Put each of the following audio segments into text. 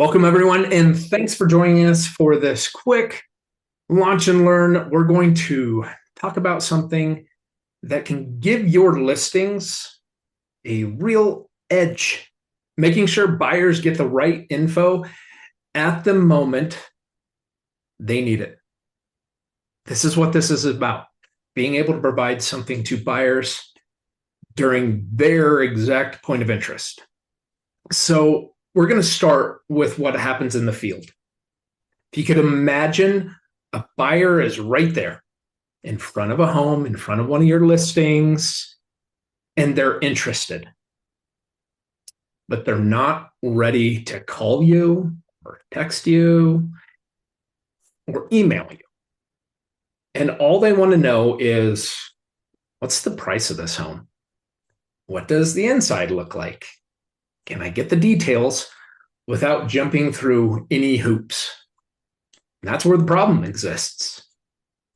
Welcome, everyone, and thanks for joining us for this quick launch and learn. We're going to talk about something that can give your listings a real edge, making sure buyers get the right info at the moment they need it. This is what this is about, being able to provide something to buyers during their exact point of interest. So we're going to start with what happens in the field. If you could imagine a buyer is right there in front of a home, in front of one of your listings, and they're interested, but they're not ready to call you or text you or email you. And all they want to know is, what's the price of this home? What does the inside look like? Can I get the details without jumping through any hoops? And that's where the problem exists.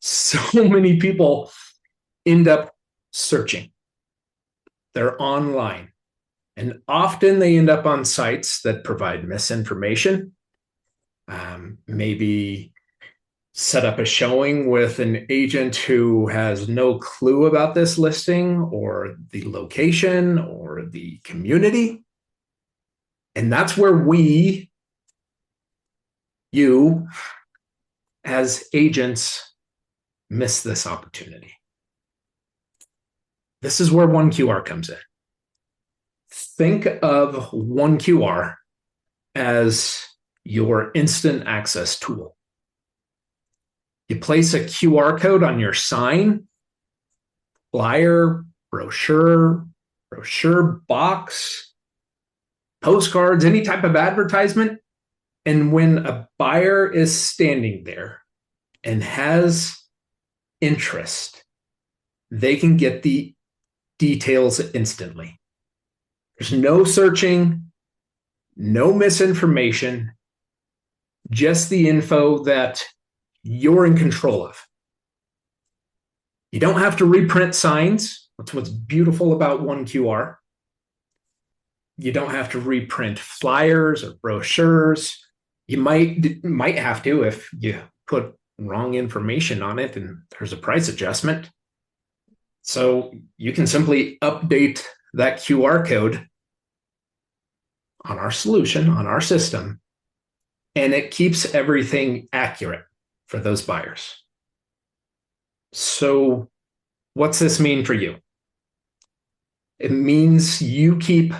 So many people end up searching. They're online. And often they end up on sites that provide misinformation. Maybe set up a showing with an agent who has no clue about this listing or the location or the community. And that's where you, as agents, miss this opportunity. This is where 1QR comes in. Think of 1QR as your instant access tool. You place a QR code on your sign, flyer, brochure box, postcards, any type of advertisement. And when a buyer is standing there and has interest, they can get the details instantly. There's no searching, no misinformation, just the info that you're in control of. You don't have to reprint signs. That's what's beautiful about 1QR. You don't have to reprint flyers or brochures. You might have to if you put wrong information on it and there's a price adjustment. So you can simply update that QR code on our solution, on our system, and it keeps everything accurate for those buyers. So what's this mean for you? It means you keep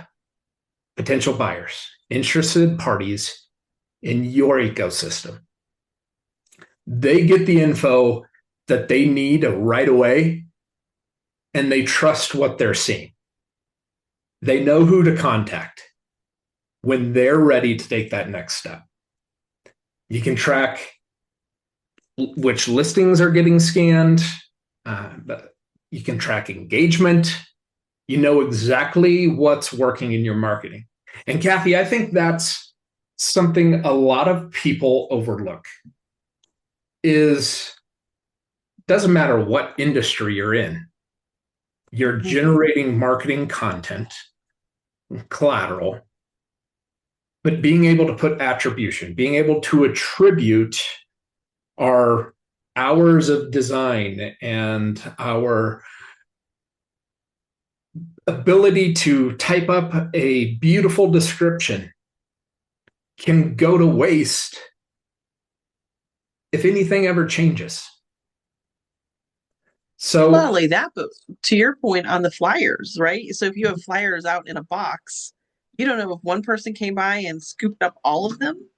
potential buyers, interested parties in your ecosystem. They get the info that they need right away, and they trust what they're seeing. They know who to contact when they're ready to take that next step. You can track which listings are getting scanned. You can track engagement. You know exactly what's working in your marketing. And Kathy, I think that's something a lot of people overlook. Doesn't matter what industry you're in, you're generating marketing content, collateral, but being able to put attribution, being able to attribute our hours of design and our ability to type up a beautiful description can go to waste if anything ever changes. So not only that, but to your point on the flyers, right? So if you have flyers out in a box, you don't know if one person came by and scooped up all of them.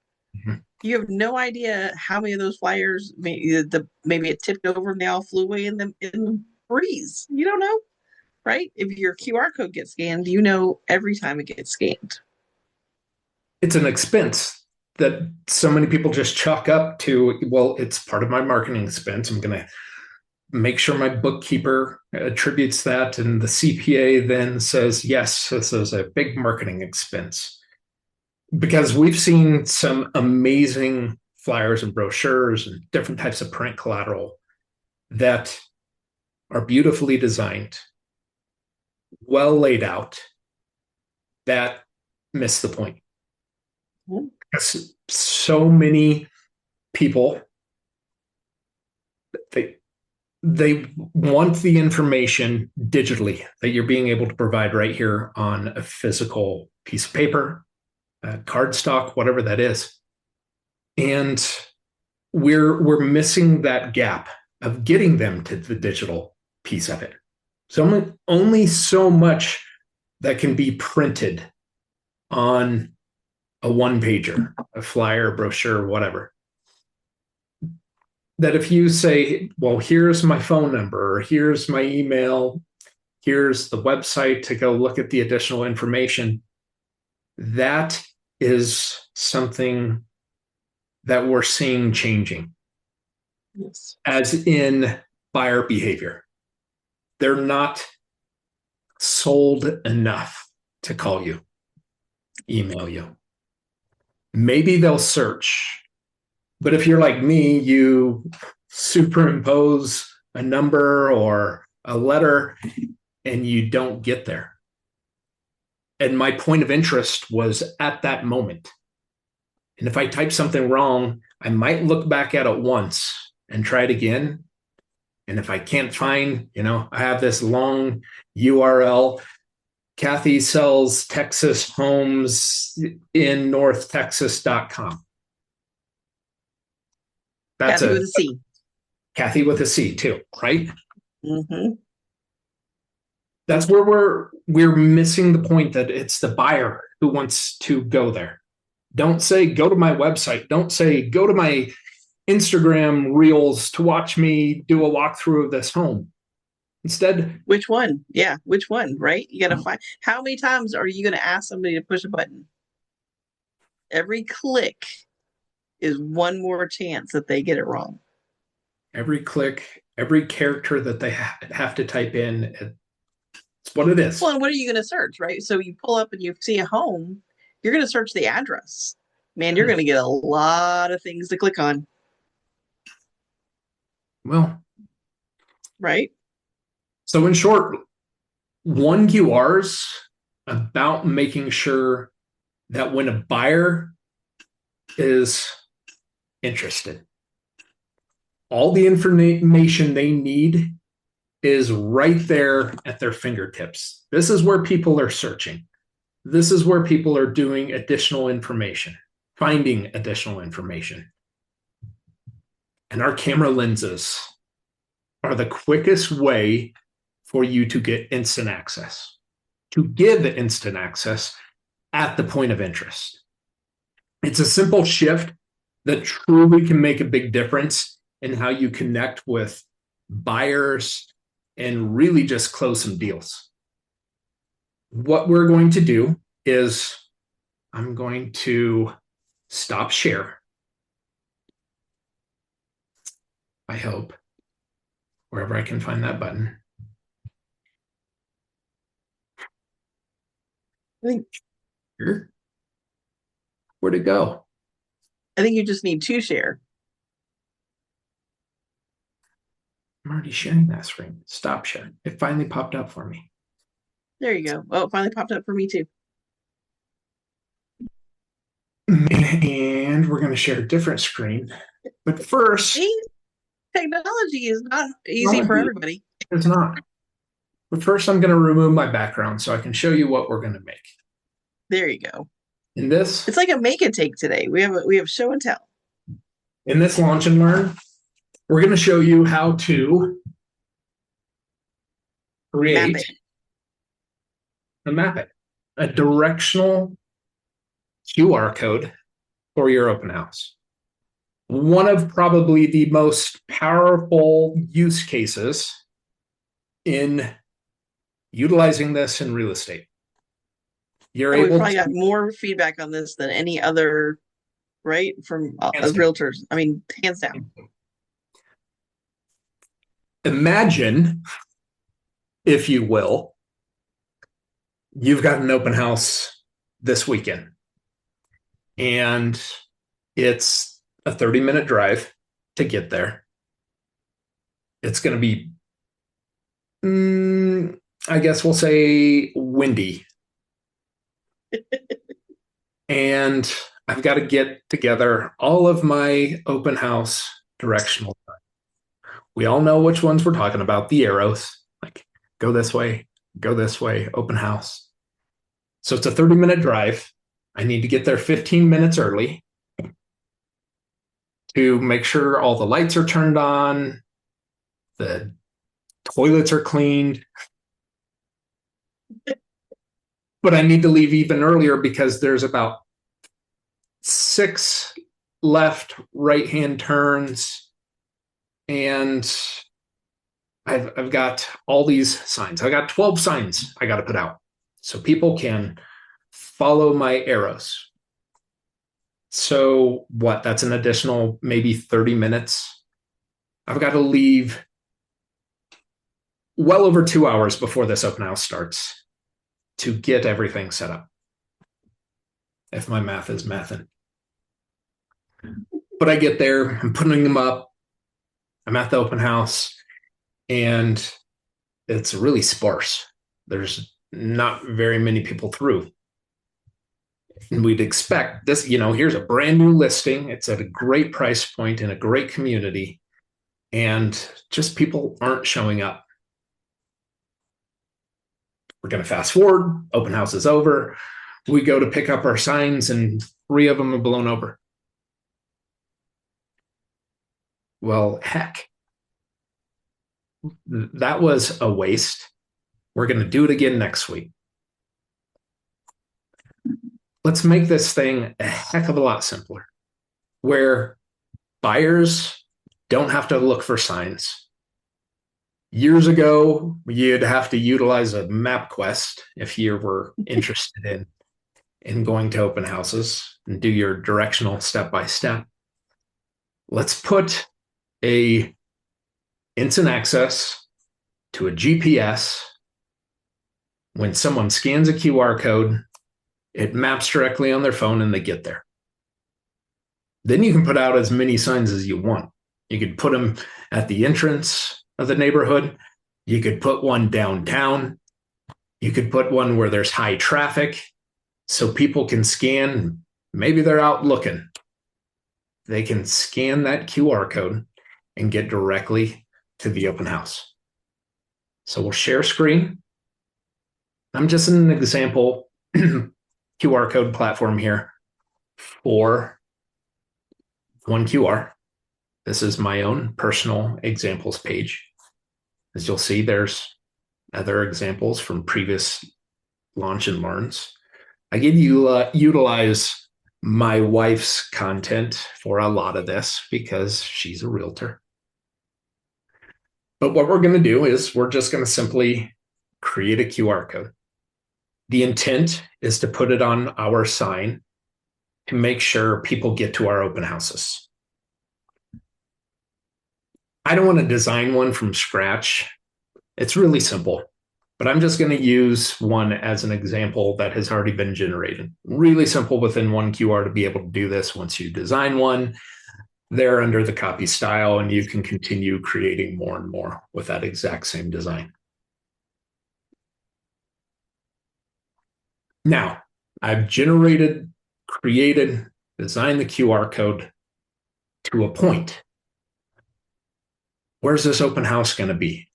You have no idea how many of those flyers, maybe it tipped over and they all flew away in the breeze. You don't know, right? If your QR code gets scanned, you know every time it gets scanned. It's an expense that so many people just chalk up to, well, it's part of my marketing expense. I'm going to make sure my bookkeeper attributes that, and the CPA then says, yes, this is a big marketing expense. Because we've seen some amazing flyers and brochures and different types of print collateral that are beautifully designed, well laid out, that miss the point. Because so many people, they they want the information digitally that you're being able to provide right here on a physical piece of paper, cardstock, whatever that is. And we're missing that gap of getting them to the digital piece of it. So only so much that can be printed on a one pager, a flyer, brochure, whatever. That if you say, well, here's my phone number, or here's my email, here's the website to go look at the additional information, that is something that we're seeing changing, Yes. as in buyer behavior. They're not sold enough to call you, email you. Maybe they'll search, but if you're like me, you superimpose a number or a letter and you don't get there. And my point of interest was at that moment. And if I type something wrong, I might look back at it once and try it again. And if I can't find, I have this long URL. Kathy sells Texas homes in North Texas.com. That's Kathy a with a C. Kathy with a C too, right? Mm-hmm. That's where we're missing the point that it's the buyer who wants to go there. Don't say go to my website. Don't say go to my Instagram reels to watch me do a walkthrough of this home. Instead, Which one? Yeah, which one, right? You got to find how many times are you going to ask somebody to push a button? Every click is one more chance that they get it wrong. every click, every character that they have to type in, it's what it is. Well, and what are you going to search, right? So you pull up and you see a home, you're going to search the address. Man, you're going to get a lot of things to click on, Well, right? so in short, 1QRs about making sure that when a buyer is interested, all the information they need is right there at their fingertips. This is where people are searching. This is where people are doing additional information, finding additional information. And our camera lenses are the quickest way for you to get instant access, to give instant access at the point of interest. It's a simple shift that truly can make a big difference in how you connect with buyers and really just close some deals. What we're going to do is I'm going to stop share. I hope, wherever I can find that button. I think Here. Where'd it go? I think you just need to share. I'm already sharing that screen. Stop sharing. It finally popped up for me. There you go. Oh, it finally popped up for me too. And we're going to share a different screen. But first, See, technology is not easy for everybody. It's not. But first, I'm going to remove my background so I can show you what we're going to make. There you go. In this, It's like a make and take today. We have show and tell. in this launch and learn, we're going to show you how to create map it, a directional QR code for your open house. One of probably the most powerful use cases in utilizing this in real estate. You're And we able probably to got more feedback on this than any other, right? From hands down. realtors. I mean, hands down. Imagine, if you will, you've got an open house this weekend and it's a 30-minute drive to get there. It's going to be, I guess we'll say windy. And I've got to get together all of my open house directional. We all know which ones we're talking about, the arrows, like go this way, open house. So it's a 30-minute drive. I need to get there 15 minutes early to make sure all the lights are turned on, the toilets are cleaned. But I need to leave even earlier because there's about 6 left right hand turns, and I've got all these signs. I got 12 signs I got to put out so people can follow my arrows. So what? That's an additional maybe 30 minutes. I've got to leave well over 2 hours before this open house starts to get everything set up. If my math is mathing. But I get there, I'm putting them up. I'm at the open house, and it's really sparse. There's not very many people through. And we'd expect this, here's a brand new listing. It's at a great price point in a great community, and just people aren't showing up. We're going to fast forward. Open house is over. We go to pick up our signs, and 3 of them are blown over. Well, heck, that was a waste. We're going to do it again next week. Let's make this thing a heck of a lot simpler, where buyers don't have to look for signs. Years ago, you'd have to utilize a MapQuest if you were interested in going to open houses and do your directional step by step. Let's put a instant access to a GPS. When someone scans a QR code, it maps directly on their phone and they get there. Then you can put out as many signs as you want. You could put them at the entrance of the neighborhood. You could put one downtown. You could put one where there's high traffic so people can scan. Maybe they're out looking. They can scan that QR code and get directly to the open house. So we'll share screen. I'm just an example QR code platform here for one QR. This is my own personal examples page. As you'll see, there's other examples from previous launch and learns. I can utilize my wife's content for a lot of this because she's a realtor. But what we're going to do is we're just going to simply create a QR code. The intent is to put it on our sign to make sure people get to our open houses. I don't want to design one from scratch. It's really simple, but I'm just going to use one as an example that has already been generated. Really simple within one QR to be able to do this. Once you design one, they're under the copy style, and you can continue creating more and more with that exact same design. Now, I've generated, created, designed the QR code to a point. Where's this open house going to be?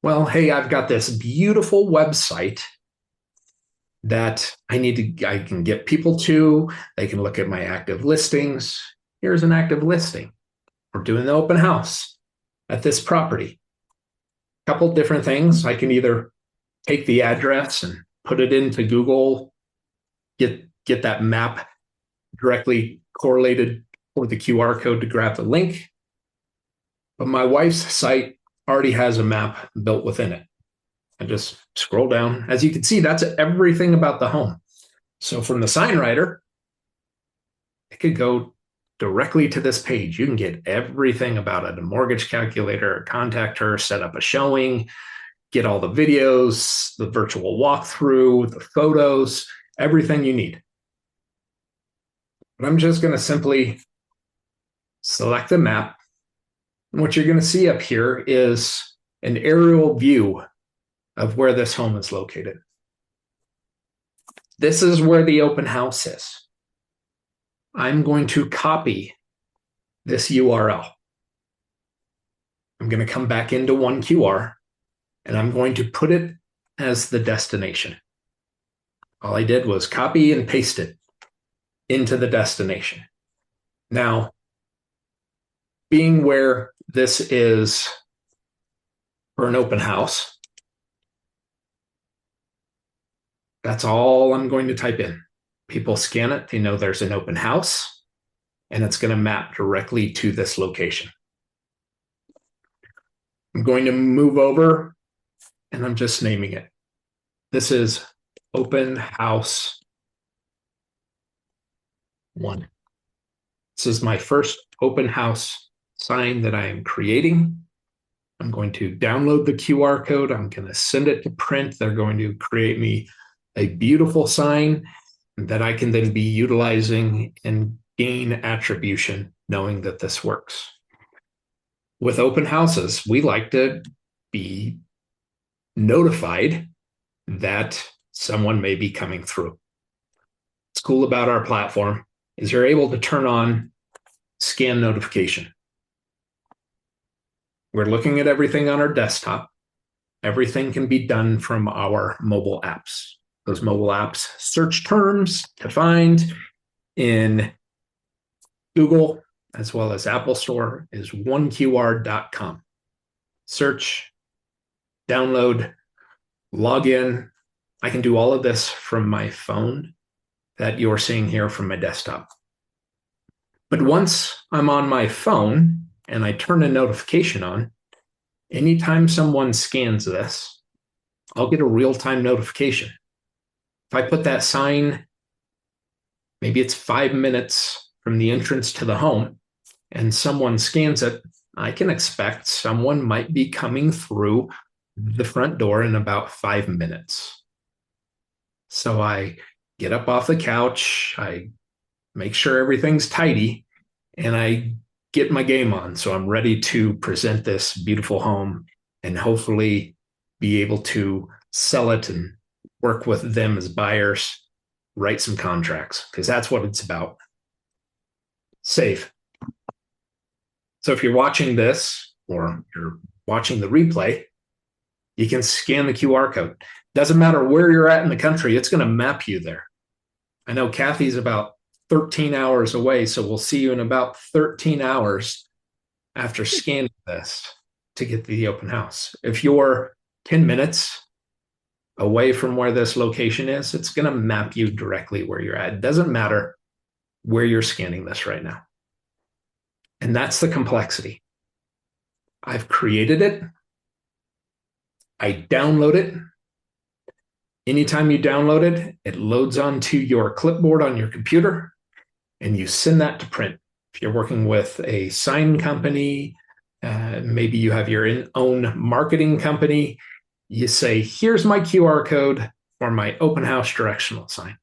Well, hey, I've got this beautiful website that I can get people to. They can look at my active listings. Here's an active listing. We're doing the open house at this property. A couple different things. I can either take the address and put it into Google, get that map directly correlated for the QR code to grab the link. But my wife's site already has a map built within it. I just scroll down. As you can see, that's everything about the home. So from the sign writer, it could go directly to this page. You can get everything about it, a mortgage calculator, contact her, set up a showing, get all the videos, the virtual walkthrough, the photos, everything you need. But I'm just going to simply select the map. And what you're going to see up here is an aerial view of where this home is located. This is where the open house is. I'm going to copy this URL. I'm going to come back into OneQR and I'm going to put it as the destination. All I did was copy and paste it into the destination. Now, being where this is for an open house, that's all I'm going to type in. People scan it, they know there's an open house, and it's going to map directly to this location. I'm going to move over and I'm just naming it. This is open house 1. This is my first open house sign that I am creating. I'm going to download the QR code. I'm going to send it to print. They're going to create me a beautiful sign that I can then be utilizing and gain attribution knowing that this works. With open houses, we like to be notified that someone may be coming through. What's cool about our platform is you're able to turn on scan notification. We're looking at everything on our desktop. Everything can be done from our mobile apps. Those mobile apps search terms to find in Google as well as Apple Store is oneqr.com. Search, download, log in. I can do all of this from my phone that you're seeing here from my desktop. But once I'm on my phone and I turn a notification on, anytime someone scans this, I'll get a real-time notification. If I put that sign, maybe it's 5 minutes from the entrance to the home, and someone scans it, I can expect someone might be coming through the front door in about 5 minutes. So I get up off the couch, I make sure everything's tidy, and I get my game on. So I'm ready to present this beautiful home and hopefully be able to sell it and work with them as buyers, write some contracts, because that's what it's about. Save. So if you're watching this or you're watching the replay, you can scan the QR code. Doesn't matter where you're at in the country, it's going to map you there. I know Kathy's about 13 hours away, so we'll see you in about 13 hours after scanning this to get to the open house. If you're 10 minutes away from where this location is, it's going to map you directly where you're at. It doesn't matter where you're scanning this right now. And that's the complexity. I've created it. I download it. Anytime you download it, it loads onto your clipboard on your computer and you send that to print. If you're working with a sign company, maybe you have your own marketing company, you say, here's my QR code for my open house directional sign.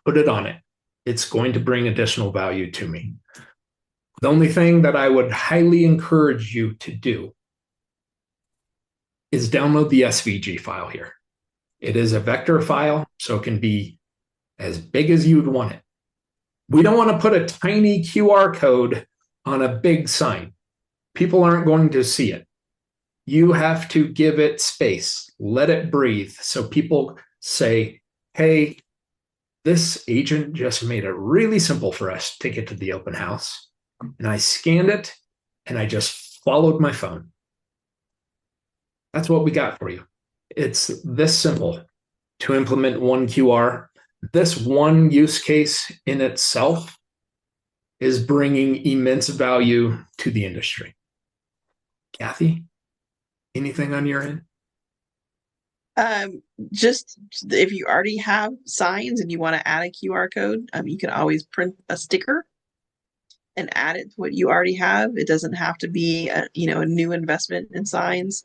Put it on it. It's going to bring additional value to me. The only thing that I would highly encourage you to do is download the SVG file here. It is a vector file, so it can be as big as you'd want it. We don't want to put a tiny QR code on a big sign. People aren't going to see it. You have to give it space, let it breathe. So people say, hey, this agent just made it really simple for us to get to the open house. And I scanned it and I just followed my phone. That's what we got for you. It's this simple to implement OneQR. This one use case in itself is bringing immense value to the industry. Kathy, anything on your end? Just if you already have signs and you want to add a QR code, you can always print a sticker and add it to what you already have. It doesn't have to be a new investment in signs.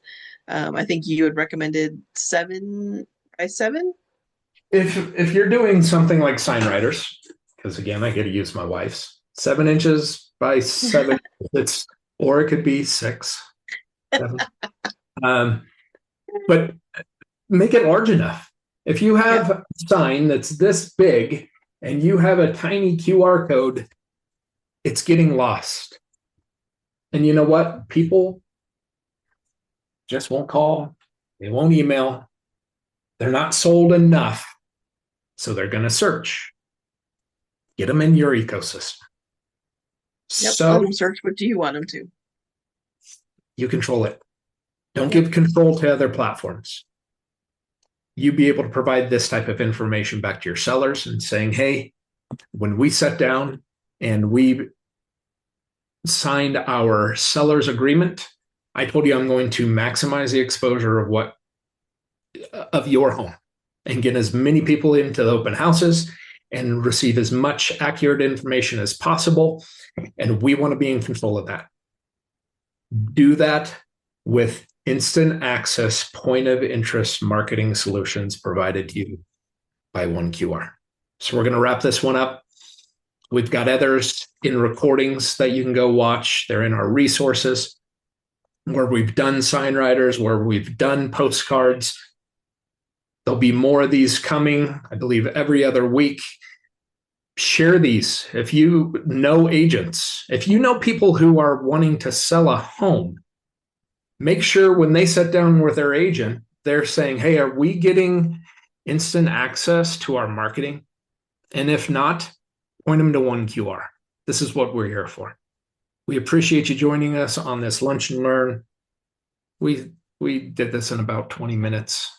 I think you had recommended 7x7. If you're doing something like sign writers, because again, I get to use my wife's 7 inches by 7, or it could be 6, 7. But make it large enough. If you have a sign that's this big and you have a tiny QR code, it's getting lost. And you know what? People just won't call, they won't email, they're not sold enough. So they're going to search. Get them in your ecosystem. Yep. Let So them search what do you want them to. you control it. Don't Yep. give control to other platforms. You be able to provide this type of information back to your sellers and saying, hey, when we sat down and we signed our seller's agreement, I told you I'm going to maximize the exposure of your home and get as many people into the open houses and receive as much accurate information as possible. And we want to be in control of that. Do that with instant access point of interest marketing solutions provided to you by 1QR. So we're going to wrap this one up. We've got others in recordings that you can go watch. They're in our resources where we've done sign writers, where we've done postcards. There'll be more of these coming, I believe, every other week. Share these. If you know agents, if you know people who are wanting to sell a home, make sure when they sit down with their agent, they're saying, hey, are we getting instant access to our marketing? And if not, point them to 1QR. This is what we're here for. We appreciate you joining us on this Lunch and Learn. We did this in about 20 minutes.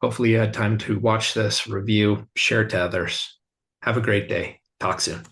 Hopefully you had time to watch this, review, share to others. Have a great day. Talk soon.